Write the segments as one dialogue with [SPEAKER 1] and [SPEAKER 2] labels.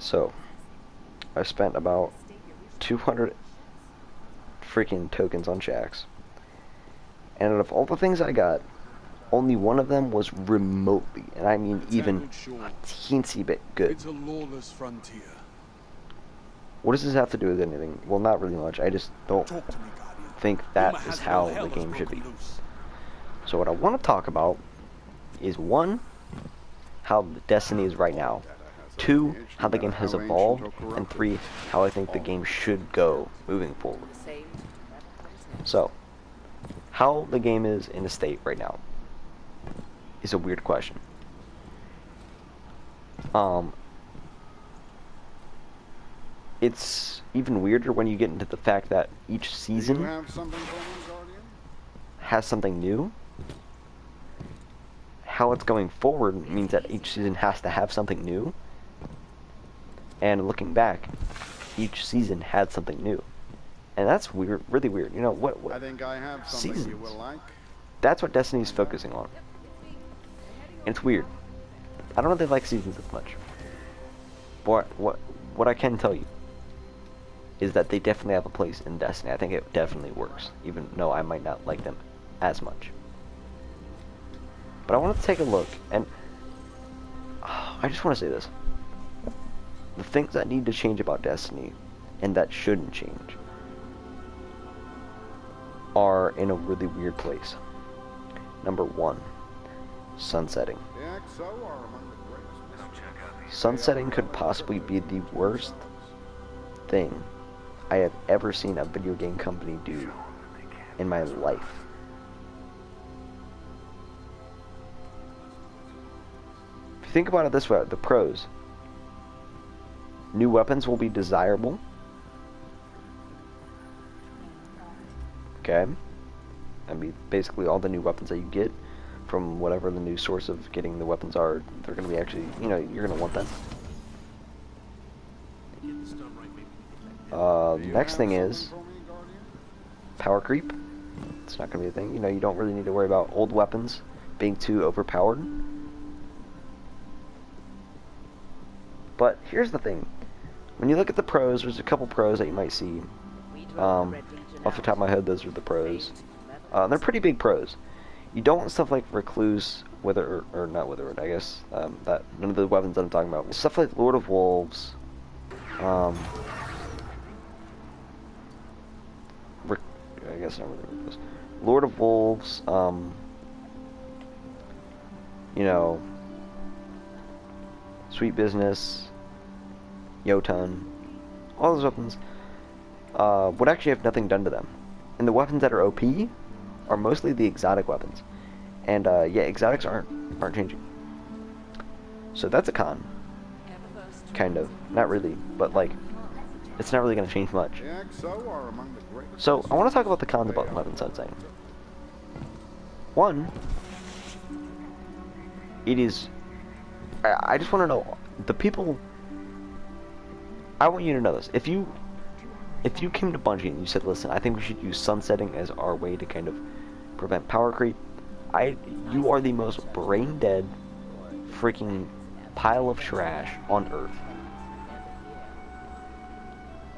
[SPEAKER 1] So, I spent about 200 freaking tokens on Jax. And out of all the things I got, only one of them was remotely, and I mean even a teensy bit good.
[SPEAKER 2] It's a lawless frontier.
[SPEAKER 1] What does this have to do with anything? Well, not really much. I just don't think that is how the game should be. So what I want to talk about is 1, how Destiny is right now. 2, how the game has evolved, and 3, how I think the game should go moving forward. So, how the game is in a state right now is a weird question. It's even weirder when you get into the fact that each season has something new. How it's going forward means that each season has to have something new. And looking back, each season had something new. And that's weird, really weird. You know, what
[SPEAKER 3] I think I have
[SPEAKER 1] seasons?
[SPEAKER 3] you will like.
[SPEAKER 1] That's what Destiny's focusing on. And it's weird. I don't really like seasons as much. But what I can tell you is that they definitely have a place in Destiny. I think it definitely works, even though I might not like them as much. But I want to take a look, and I just want to say this. The things that need to change about Destiny, and that shouldn't change, are in a really weird place. Number 1, sunsetting. Sunsetting could possibly be the worst thing I have ever seen a video game company do in my life. If you think about it this way, the pros. New weapons will be desirable. Okay. I mean, basically all the new weapons that you get from whatever the new source of getting the weapons are, they're going to be actually, you know, you're going to want them. Next thing is power creep. It's not going to be a thing. You know, you don't really need to worry about old weapons being too overpowered. But here's the thing. When you look at the pros, there's a couple pros that you might see. Off the top of my head, those are the pros. They're pretty big pros. You don't want stuff like Recluse, or not Witherwood, I guess. That none of the weapons that I'm talking about. Stuff like Lord of Wolves. I guess not really Recluse. Lord of Wolves. You know, Sweet Business, Jotun, all those weapons would actually have nothing done to them. And the weapons that are OP are mostly the exotic weapons. And yeah, exotics aren't changing. So that's a con. Kind of. Not really, but like, it's not really going to change much. So I want to talk about the cons about weapon sunsetting. 1, it is... I just want to know, the people... I want you to know this. If you came to Bungie and you said, listen, I think we should use sunsetting as our way to kind of prevent power creep, you are the most brain dead freaking pile of trash on Earth.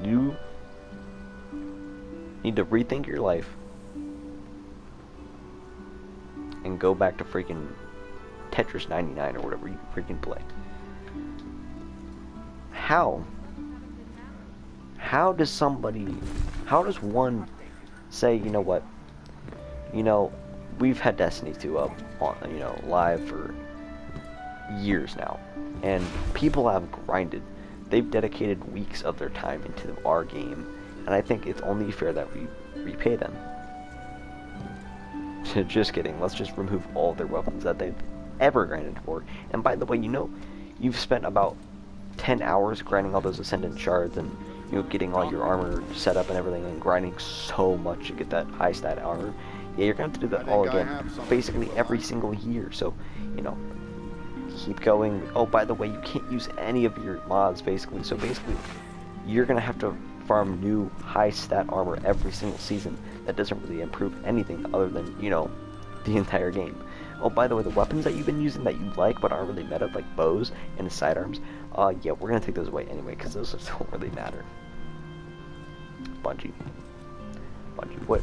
[SPEAKER 1] You need to rethink your life and go back to freaking Tetris 99 or whatever you freaking play. How does one say, you know what, you know, we've had Destiny 2 up on, you know, live for years now, and people have grinded. They've dedicated weeks of their time into our game, and I think it's only fair that we repay them. Just kidding. Let's just remove all their weapons that they've ever grinded for. And by the way, you know, you've spent about 10 hours grinding all those Ascendant shards and, you know, getting all your armor set up and everything and grinding so much to get that high stat armor. Yeah, you're going to have to do that all again, basically every single year. So, you know, keep going. Oh, by the way, you can't use any of your mods, basically. So basically, you're going to have to farm new high stat armor every single season. That doesn't really improve anything other than, you know, the entire game. Oh, by the way, the weapons that you've been using that you like but aren't really meta, like bows and sidearms, yeah, we're gonna take those away anyway, because those don't really matter. Bungie, what?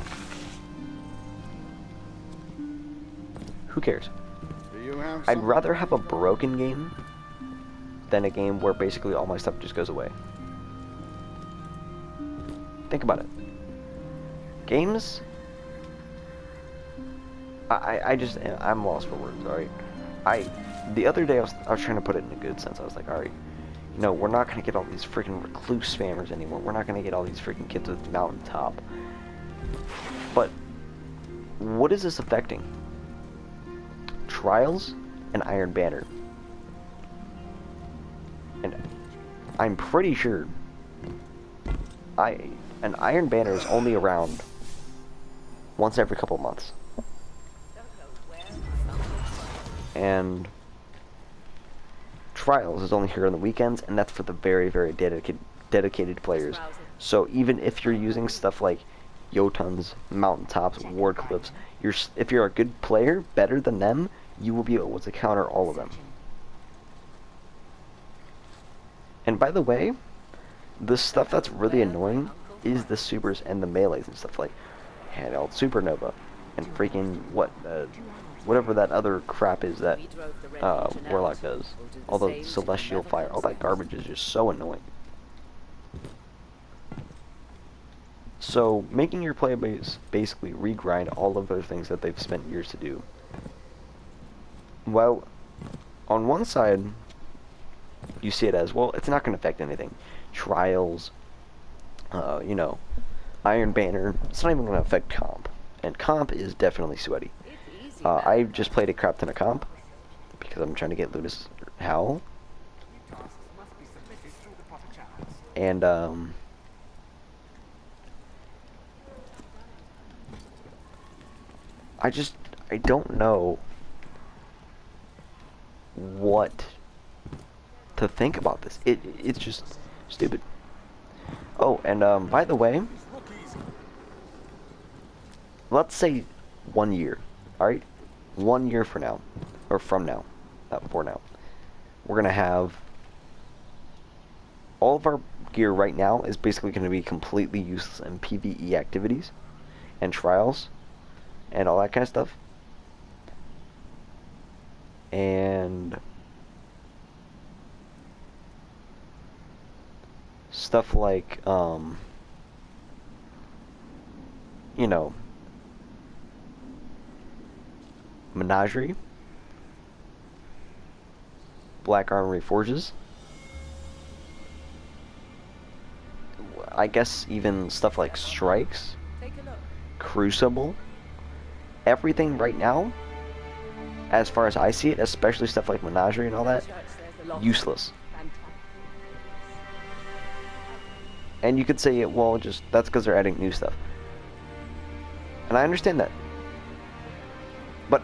[SPEAKER 1] Who cares? I'd rather have a broken game than a game where basically all my stuff just goes away. Think about it. Games... I'm lost for words, alright? The other day I was trying to put it in a good sense. I was like, alright, you know, we're not gonna get all these freaking recluse spammers anymore. We're not gonna get all these freaking kids with mountaintop. But, what is this affecting? Trials and Iron Banner. And I'm pretty sure an Iron Banner is only around once every couple months. And Trials is only here on the weekends, and that's for the very, very dedicated players. So even if you're using stuff like Jotuns, Mountaintops, Ward Cliffs, if you're a good player, better than them, you will be able to counter all of them. And by the way, the stuff that's really annoying is the supers and the melees and stuff like handheld supernova and freaking whatever that other crap is that Warlock does. All the celestial fire, all that garbage is just so annoying. So making your player base basically regrind all of those things that they've spent years to do. Well, on one side, you see it as, well, it's not going to affect anything. Trials, you know, Iron Banner, it's not even going to affect comp. And comp is definitely sweaty. I just played a crap ton of comp because I'm trying to get Luna's Howl. And, I don't know what to think about this. It's just stupid. Oh, and by the way, let's say 1 year, alright? 1 year from now, or from now, not for now, we're gonna have all of our gear right now is basically going to be completely useless in PvE activities and trials and all that kind of stuff. And stuff like, you know, Menagerie, Black Armory Forges, I guess even stuff like Strikes, Crucible, everything right now, as far as I see it, especially stuff like Menagerie and all that, useless. And you could say, well, just that's because they're adding new stuff. And I understand that. But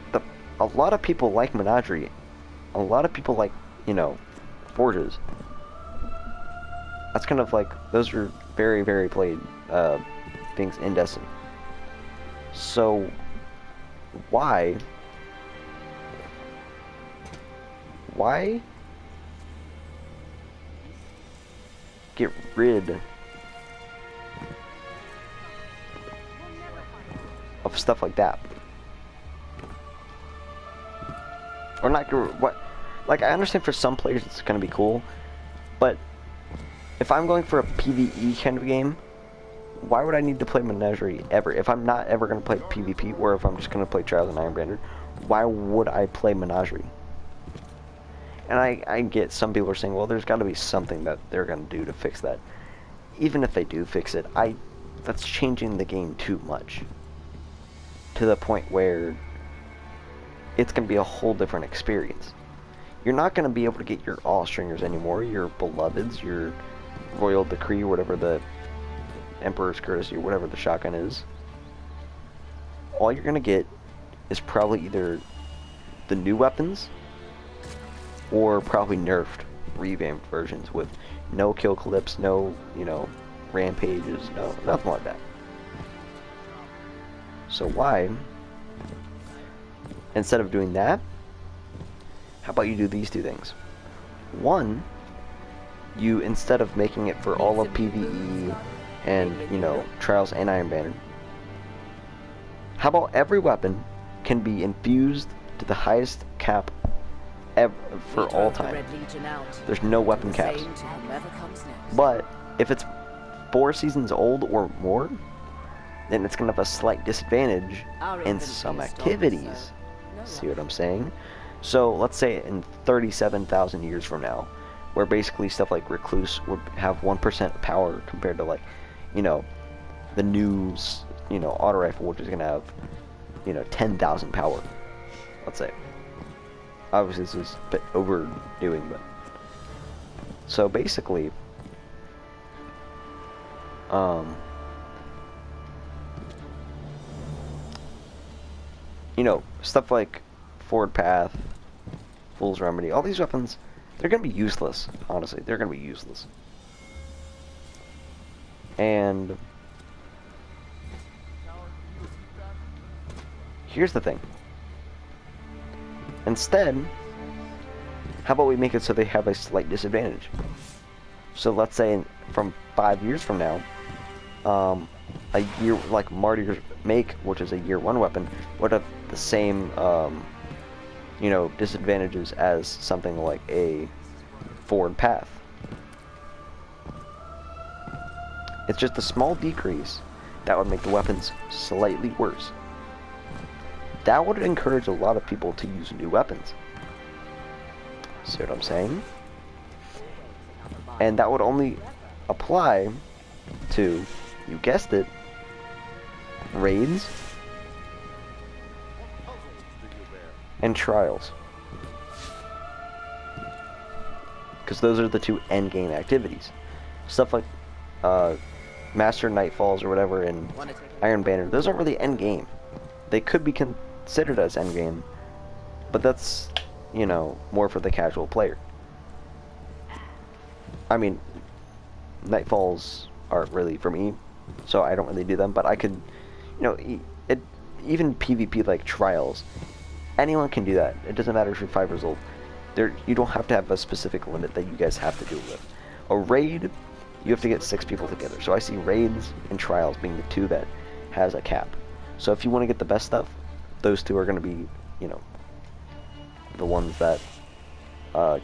[SPEAKER 1] a lot of people like Menagerie. A lot of people like, you know, Forges. That's kind of like, those are very, very played things in Destiny. So, why get rid of stuff like that? Or not, what, like, I understand for some players it's gonna be cool, but if I'm going for a PvE kind of game, why would I need to play Menagerie ever? If I'm not ever gonna play PvP, or if I'm just gonna play Trials and Iron Banner, why would I play Menagerie? And I get some people are saying, well, there's gotta be something that they're gonna do to fix that. Even if they do fix it, that's changing the game too much. To the point where it's going to be a whole different experience. You're not going to be able to get your All-Stringers anymore, your Beloveds, your Royal Decree, whatever the Emperor's Courtesy, or whatever the shotgun is. All you're going to get is probably either the new weapons, or probably nerfed, revamped versions with no kill clips, no, you know, rampages, no, nothing like that. So why instead of doing that, how about you do these two things? One, you, instead of making it for all of PvE and, you know, Trials and Iron Banner, how about every weapon can be infused to the highest cap ever for all time? There's no weapon caps. But if it's 4 seasons old or more, then it's going to have a slight disadvantage in some activities. See what I'm saying? So let's say in 37,000 years from now, where basically stuff like Recluse would have 1% power compared to, like, you know, the new, you know, auto rifle, which is going to have, you know, 10,000 power, let's say. Obviously this is a bit overdoing, but so basically you know, stuff like Forward Path, Fool's Remedy, all these weapons, they're gonna be useless. Honestly, they're gonna be useless. And here's the thing. Instead, how about we make it so they have a slight disadvantage? So let's say from 5 years from now, a year like Martyr's Make, which is a year 1 weapon, would have the same, you know, disadvantages as something like a Forward Path. It's just a small decrease that would make the weapons slightly worse. That would encourage a lot of people to use new weapons. See what I'm saying? And that would only apply to, you guessed it, raids and trials. Because those are the 2 endgame activities. Stuff like Master Nightfalls or whatever and Iron Banner, those aren't really endgame. They could be considered as endgame, but that's, you know, more for the casual player. I mean, Nightfalls aren't really for me, so I don't really do them, but I could, you know, even PvP like trials, anyone can do that. It doesn't matter if you're 5 years old. You don't have to have a specific limit that you guys have to do it with. A raid, you have to get 6 people together. So I see raids and trials being the 2 that has a cap. So if you want to get the best stuff, those 2 are going to be, you know, the ones that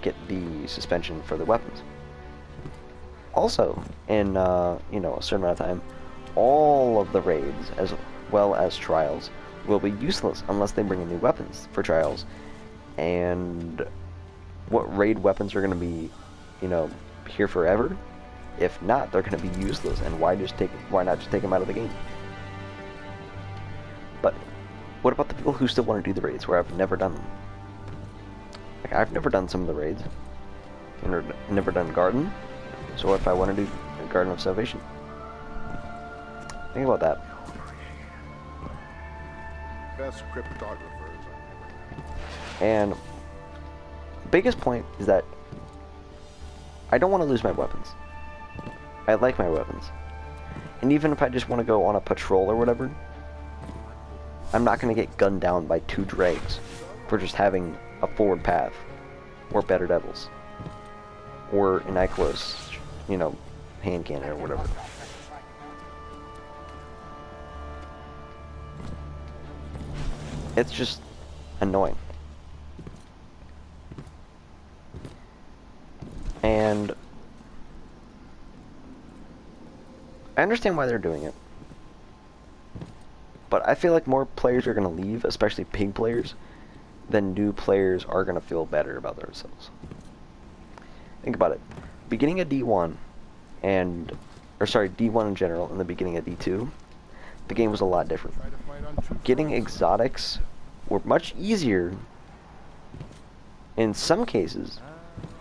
[SPEAKER 1] get the suspension for the weapons. Also, in, you know, a certain amount of time, all of the raids, as well as trials, will be useless unless they bring in new weapons for trials. And what raid weapons are going to be, you know, here forever? If not, they're going to be useless. And why not just take them out of the game? But what about the people who still want to do the raids where I've never done them? Like, I've never done some of the raids. I've never done Garden. So what if I want to do Garden of Salvation? Think about that.
[SPEAKER 2] Best cryptographers.
[SPEAKER 1] And biggest point is that I don't want to lose my weapons. I like my weapons. And even if I just want to go on a patrol or whatever, I'm not going to get gunned down by 2 dregs for just having a Forward Path or Better Devils or an Ikelos, you know, hand cannon or whatever. It's just annoying. And I understand why they're doing it. But I feel like more players are going to leave, especially pig players, than new players are going to feel better about themselves. Think about it. Beginning of D1 D1 in general, and the beginning of D2, the game was a lot different. Getting exotics were much easier in some cases,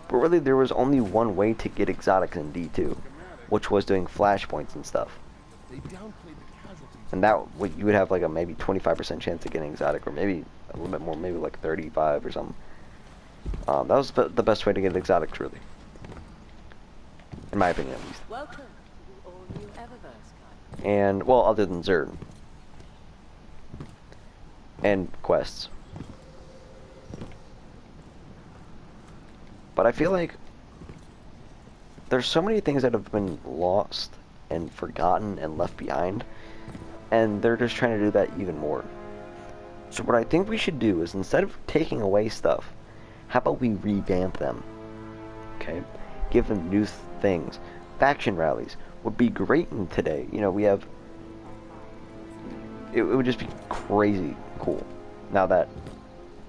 [SPEAKER 1] but really there was only one way to get exotics in D2, which was doing flashpoints and stuff. And that you would have like a maybe 25% chance of getting exotic, or maybe a little bit more, maybe like 35 or something. That was the best way to get exotics, really, in my opinion, at least.
[SPEAKER 3] Welcome to all new Eververse, kind.
[SPEAKER 1] And well, other than Zerd and quests. But I feel like there's so many things that have been lost and forgotten and left behind, and they're just trying to do that even more. So what I think we should do is, instead of taking away stuff, how about we revamp them? Okay? Give them new things. Faction rallies would be great in today. You know, we have... It would just be crazy cool. Now that,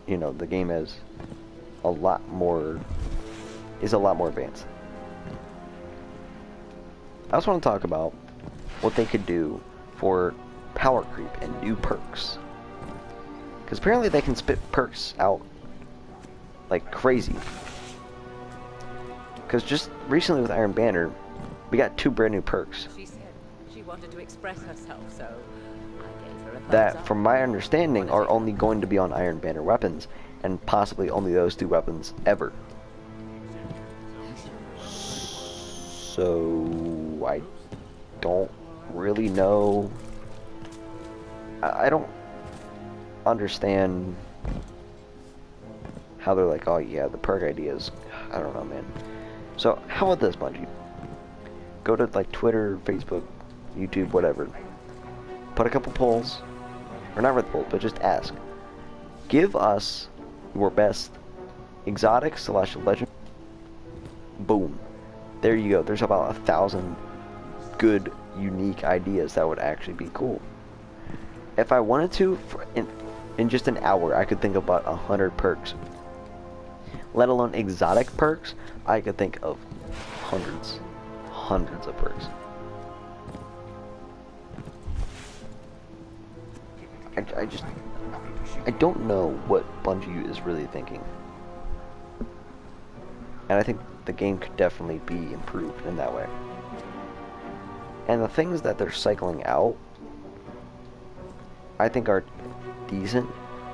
[SPEAKER 1] you know, the game is a lot more advanced. I also want to talk about what they could do for power creep and new perks. Because apparently they can spit perks out like crazy. Because just recently with Iron Banner, we got 2 brand new perks.
[SPEAKER 3] She said she wanted to express herself, so I gave her a thumbs
[SPEAKER 1] That,
[SPEAKER 3] up.
[SPEAKER 1] from my understanding, are only going to be on Iron Banner weapons, and possibly only those 2 weapons ever. So I don't really know. I don't understand how they're like, oh yeah, the perk ideas. I don't know, man. So how about this, Bungie? Go to like Twitter, Facebook, YouTube, whatever. Put a couple polls, or not really polls, but just ask. Give us your best exotic / legend. Boom. There you go. There's about 1,000 good, unique ideas that would actually be cool. If I wanted to, in just an hour, I could think about 100 perks. Let alone exotic perks, I could think of hundreds of perks. I don't know what Bungie is really thinking. And I think the game could definitely be improved in that way. And the things that they're cycling out, I think are decent,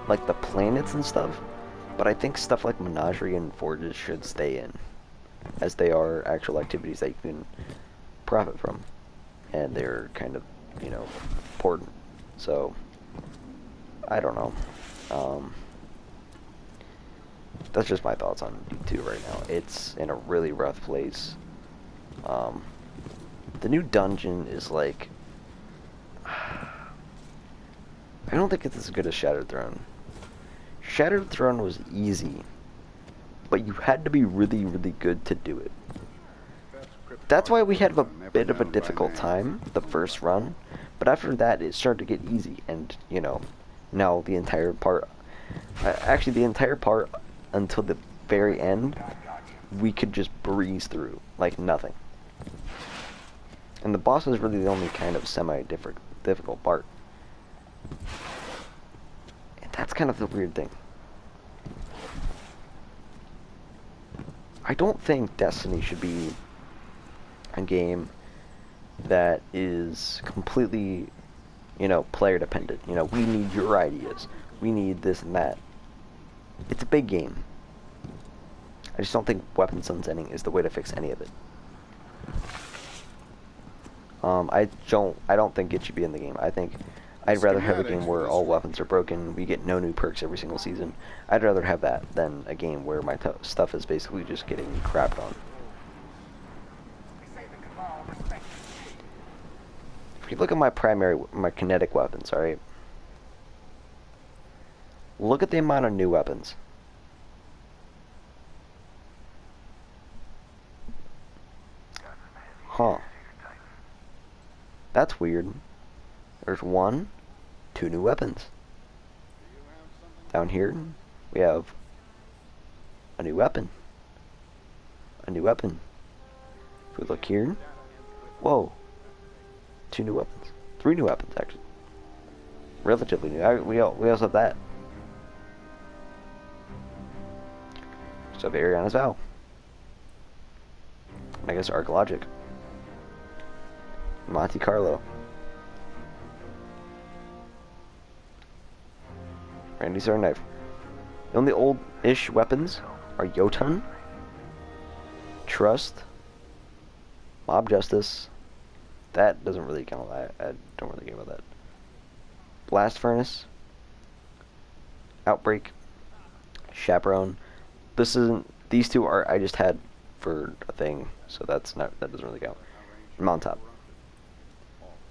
[SPEAKER 1] like the planets and stuff, but I think stuff like Menagerie and Forges should stay in, as they are actual activities that you can profit from, and they're kind of, you know, important. So, I don't know. That's just my thoughts on D2 right now. It's in a really rough place. The new dungeon is like... I don't think it's as good as Shattered Throne. Shattered Throne was easy, but you had to be really, really good to do it. That's why we had a bit of a difficult time the first run, but after that it started to get easy, and, you know, now the entire part... actually, the entire part until the very end, we could just breeze through like nothing. And the boss is really the only kind of semi-difficult part. And that's kind of the weird thing. I don't think Destiny should be a game that is completely, you know, player dependent. You know, we need your ideas. We need this and that. It's a big game. I just don't think weapon sunsetting is the way to fix any of it. I don't think it should be in the game. I think I'd rather have a game where all weapons are broken, we get no new perks every single season. I'd rather have that than a game where my stuff is basically just getting crapped on. If you look at my kinetic weapons, alright? Look at the amount of new weapons. Huh. That's weird. There's 1, 2 new weapons. Down here, we have a new weapon. A new weapon. If we look here, whoa. 2 new weapons. 3 new weapons, actually. Relatively new. We also have that. So Ariana's Vow. I guess Arcologic. Monte Carlo. Randy's our knife. The only old-ish weapons are Jotun, Trust, Mob Justice. That doesn't really count. I don't really care about that. Blast Furnace, Outbreak, Chaperone. This These two are I just had for a thing, so that doesn't really count. MONTE.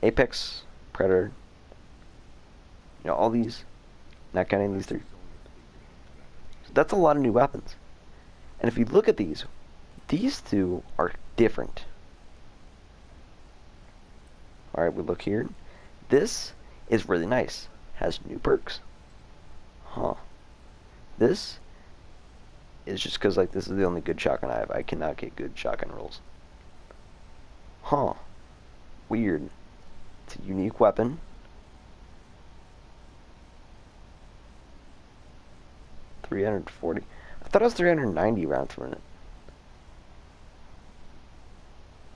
[SPEAKER 1] Apex, Predator. You know, all these, not counting these three. So that's a lot of new weapons. And if you look at these two are different. Alright, we look here. This is really nice. Has new perks. Huh. This is just because, like, this is the only good shotgun I have. I cannot get good shotgun rolls. Huh. Weird. It's a unique weapon. $340. I thought it was 390 rounds per minute.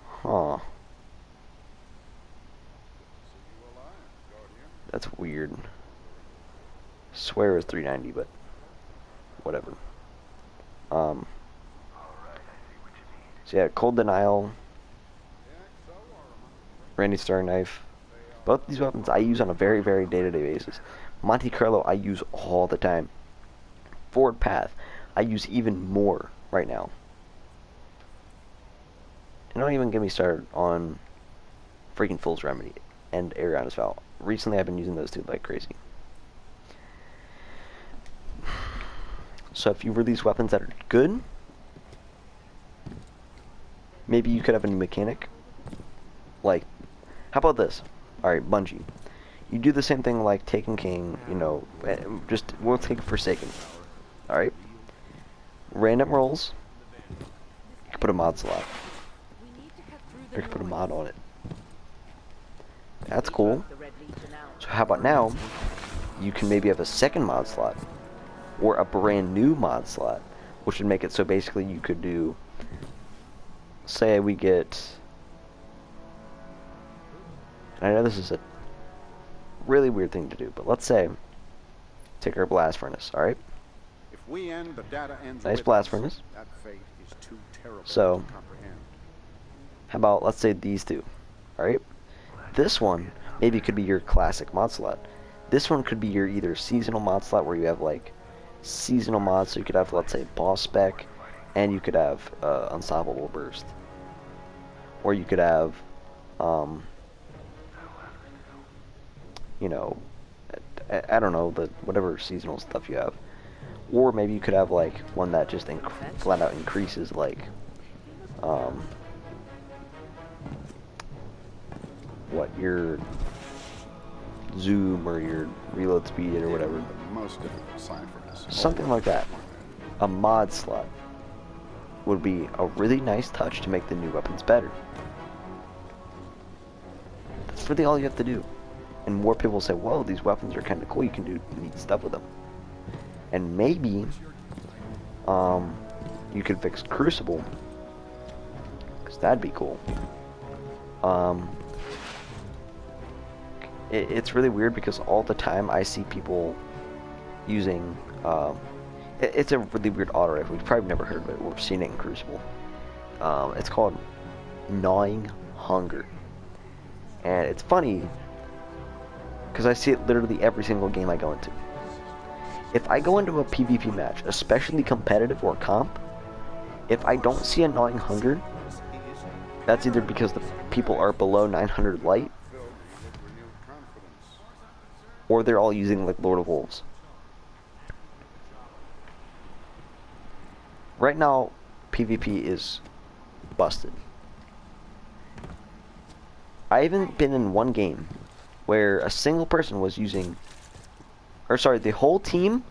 [SPEAKER 1] Huh. That's weird. Swear it was 390, but whatever. So yeah, Cold Denial, Randy Star Knife. Both these weapons I use on a very, very day-to-day basis. Monte Carlo I use all the time. Forward Path I use even more right now. And don't even get me started on freaking Fool's Remedy and Ariana's Vow. Recently I've been using those two like crazy. So if you release weapons that are good, maybe you could have a new mechanic. Like, how about this? Alright, Bungie. You do the same thing like Taken King, you know, just, we'll take Forsaken. Alright? Random rolls. You can put a mod slot. Or you can put a mod on it. That's cool. So how about now, you can maybe have a second mod slot. Or a brand new mod slot. Which would make it so basically you could do, say we get, I know this is a really weird thing to do, but let's say, take our blast furnace, alright?
[SPEAKER 2] If we end, the data ends
[SPEAKER 1] Nice
[SPEAKER 2] with
[SPEAKER 1] blast
[SPEAKER 2] us.
[SPEAKER 1] furnace.
[SPEAKER 2] That fate is too terrible
[SPEAKER 1] So,
[SPEAKER 2] to comprehend.
[SPEAKER 1] how about, let's say these two, alright? This one, maybe could be your classic mod slot. This one could be your either seasonal mod slot where you have like, seasonal mods, so you could have, let's say, boss spec, and you could have unstoppable burst. Or you could have, you know, I don't know, whatever seasonal stuff you have. Or maybe you could have like one that just flat out increases like, what, your zoom or your reload speed or whatever.
[SPEAKER 2] Most difficult sign for us.
[SPEAKER 1] Something like that. A mod slot would be a really nice touch to make the new weapons better. That's really all you have to do. And more people say, well, these weapons are kind of cool, you can do neat stuff with them. And maybe, you could fix Crucible, because that'd be cool. It's really weird because all the time I see people using, it's a really weird auto rifle. You've probably never heard of it or seen it in Crucible. It's called Gnawing Hunger. And it's funny because I see it literally every single game I go into. If I go into a PvP match, especially competitive or comp, if I don't see a Gnawing Hunger, that's either because the people are below 900 light, or they're all using like Lord of Wolves. Right now, PvP is busted. I haven't been in one game where a single person was using, or sorry, the whole team,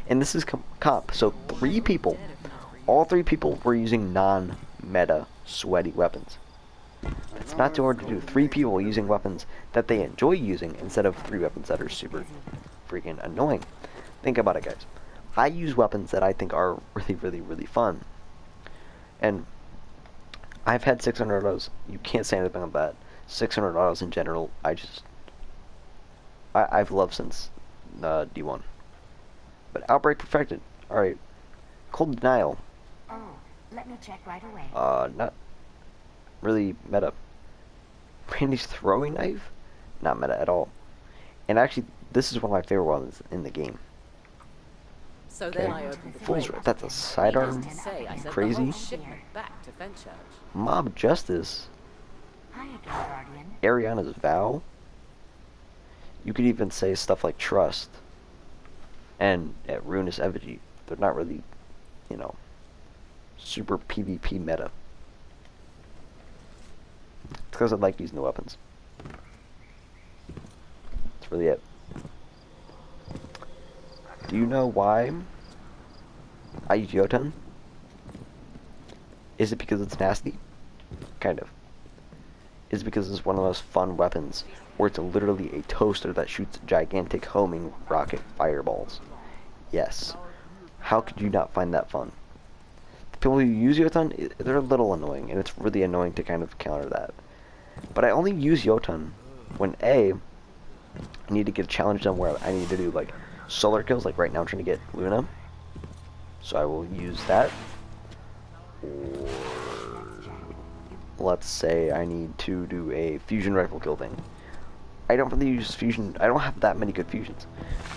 [SPEAKER 1] and this is comp, so 3 people, all 3 people were using non-meta sweaty weapons. It's not too hard to do. 3 people using weapons that they enjoy using instead of 3 weapons that are super freaking annoying. Think about it, guys. I use weapons that I think are really, really, really fun. And I've had 600 autos. You can't say anything about that. 600 autos in general, I've loved since D1. But Outbreak Perfected. Alright. Cold Denial.
[SPEAKER 4] Oh, let me check right away.
[SPEAKER 1] Not really meta. Randy's throwing knife? Not meta at all. And actually, this is one of my favorite ones in the game.
[SPEAKER 3] So
[SPEAKER 1] Okay.
[SPEAKER 3] then I opened the
[SPEAKER 1] Fool's
[SPEAKER 3] trade.
[SPEAKER 1] Rush. That's a sidearm.
[SPEAKER 3] Needless to say, I sent the
[SPEAKER 1] Crazy.
[SPEAKER 3] whole shipment back to Fenchurch.
[SPEAKER 1] Mob Justice.
[SPEAKER 4] Hi again, Guardian.
[SPEAKER 1] Ariana's Vow. You could even say stuff like Trust. And at Ruinous Effigy. They're not really, you know, super PvP meta. It's because I like using the weapons. That's really it. Do you know why I use Jotun? Is it because it's nasty? Kind of. Is it because it's one of the most fun weapons, or it's literally a toaster that shoots gigantic homing rocket fireballs? Yes. How could you not find that fun? The people who use Jotun, they're a little annoying, and it's really annoying to kind of counter that. But I only use Jotun when A, I need to get a challenge done where I need to do like solar kills, like right now I'm trying to get Luna. So I will use that. Or let's say I need to do a fusion rifle kill thing. I don't really use fusion. I don't have that many good fusions.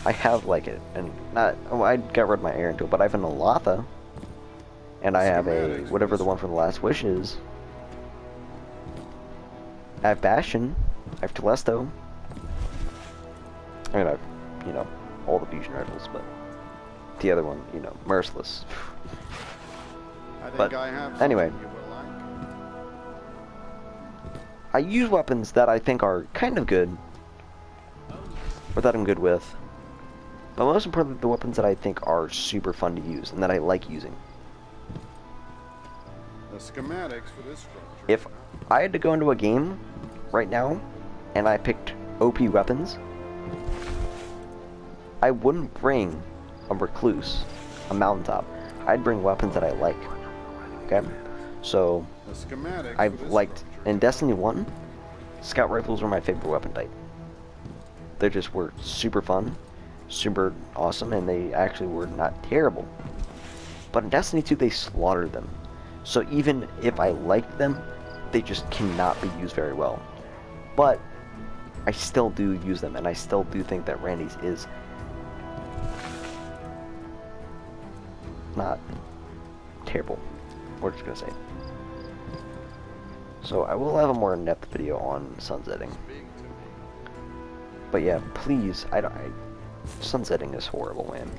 [SPEAKER 1] I have like it, and not. Oh, I got rid of my air into it, but I have an Alatha, and I have a whatever the one from the Last Wish is. I have Bastion. I have Telesto. I mean, I've, you know, all the fusion rifles, but the other one, you know, Merciless.
[SPEAKER 2] I think
[SPEAKER 1] But
[SPEAKER 2] I have
[SPEAKER 1] anyway.
[SPEAKER 2] something you will like.
[SPEAKER 1] I use weapons that I think are kind of good, or that I'm good with, but most importantly, the weapons that I think are super fun to use and that I like using.
[SPEAKER 2] The schematics for this structure.
[SPEAKER 1] If I had to go into a game right now and I picked OP weapons, I wouldn't bring a Recluse, a Mountaintop. I'd bring weapons that I like. Okay? So,
[SPEAKER 2] The schematics
[SPEAKER 1] I've
[SPEAKER 2] for this
[SPEAKER 1] liked,
[SPEAKER 2] structure.
[SPEAKER 1] in Destiny 1, Scout Rifles were my favorite weapon type. They just were super fun, super awesome, and they actually were not terrible. But in Destiny 2, they slaughtered them. So even if I liked them, they just cannot be used very well. But I still do use them, and I still do think that Randy's is not terrible. We're just gonna say. So I will have a more in-depth video on sunsetting. But yeah, please, sunsetting is horrible, man.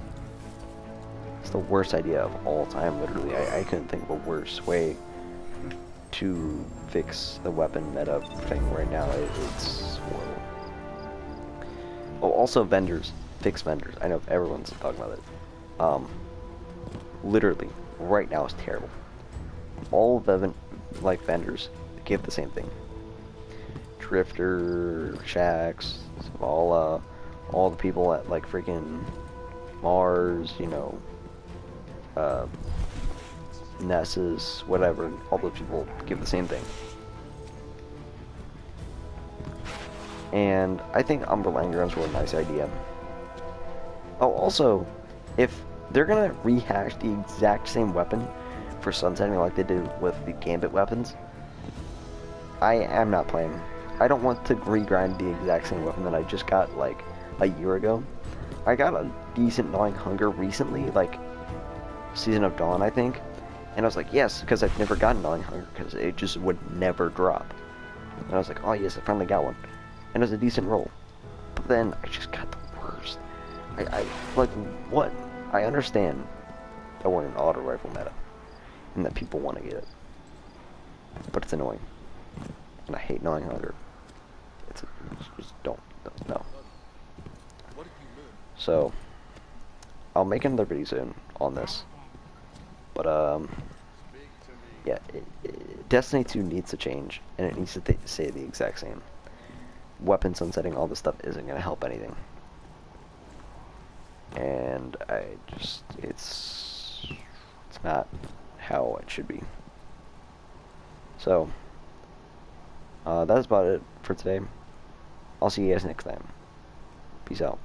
[SPEAKER 1] It's the worst idea of all time, literally. I couldn't think of a worse way to fix the weapon meta thing right now. It's horrible. Oh, also vendors. Fix vendors. I know everyone's talking about it. Literally, right now is terrible. All of the vendors give the same thing. Drifter, Shax, all the people at like freaking Mars, you know, Nessus, whatever, all those people give the same thing. And I think Umbrella Engrams were a nice idea. Oh, also, if they're gonna rehash the exact same weapon for sunsetting like they did with the Gambit weapons, I am not playing. I don't want to regrind the exact same weapon that I just got like a year ago. I got a decent Gnawing Hunger recently, like Season of Dawn, I think. And I was like, yes, because I've never gotten Gnawing Hunger, because it just would never drop. And I was like, oh yes, I finally got one. And it was a decent roll. But then I just got the worst. I like, what? I understand that we're in an auto rifle meta, and that people want to get it. But it's annoying. And I hate Gnawing Hunger. Just don't, no. So, I'll make another video soon on this. But, yeah, Destiny 2 needs to change, and it needs to say the exact same. Weapon sunsetting, all this stuff isn't going to help anything. And it's not how it should be. So, that's about it for today. I'll see you guys next time. Peace out.